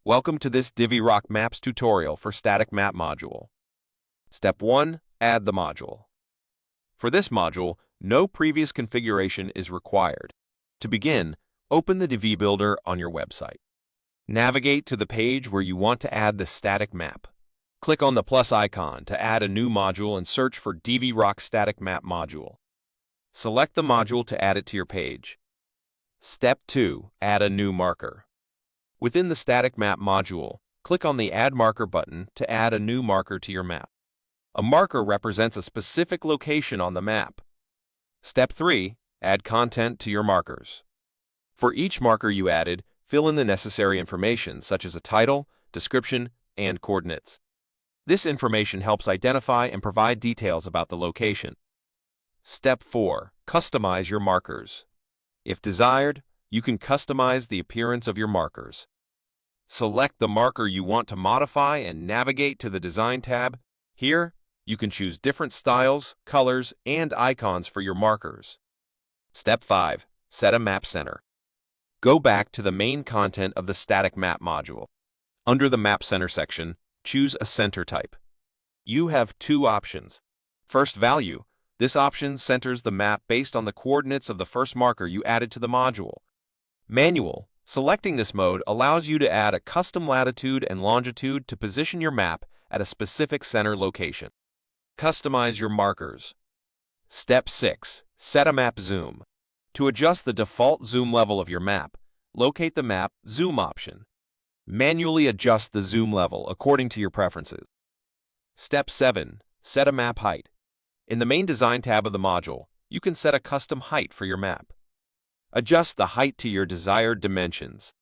Welcome to this Divi Rock Maps tutorial for Static Map module. Step 1. Add the module. For this module, no previous configuration is required. To begin, open the Divi Builder on your website. Navigate to the page where you want to add the static map. Click on the plus icon to add a new module and search for Divi Rock Static Map module. Select the module to add it to your page. Step 2. Add a new marker. Within the Static Map module, click on the Add Marker button to add a new marker to your map. A marker represents a specific location on the map. Step 3. Add content to your markers. For each marker you added, fill in the necessary information such as a title, description, and coordinates. This information helps identify and provide details about the location. Step 4. Customize your markers. If desired, you can customize the appearance of your markers. Select the marker you want to modify and navigate to the Design tab. Here, you can choose different styles, colors, and icons for your markers. Step 5. Set a map center. Go back to the main content of the Static Map module. Under the Map Center section, choose a center type. You have two options. First, value. This option centers the map based on the coordinates of the first marker you added to the module. Manual. Selecting this mode allows you to add a custom latitude and longitude to position your map at a specific center location. Customize your markers. Step 6. Set a map zoom. To adjust the default zoom level of your map, locate the Map Zoom option. Manually adjust the zoom level according to your preferences. Step 7. Set a map height. In the main Design tab of the module, you can set a custom height for your map. Adjust the height to your desired dimensions.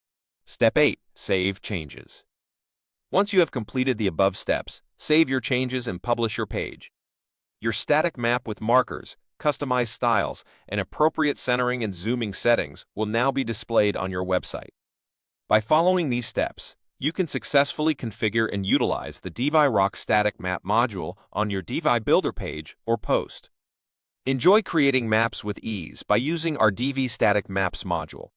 Step 8. Save changes. Once you have completed the above steps, save your changes and publish your page. Your static map with markers, customized styles, and appropriate centering and zooming settings will now be displayed on your website. By following these steps, you can successfully configure and utilize the Divi Rock Static Map module on your Divi Builder page or post. Enjoy creating maps with ease by using our Divi Static Maps module.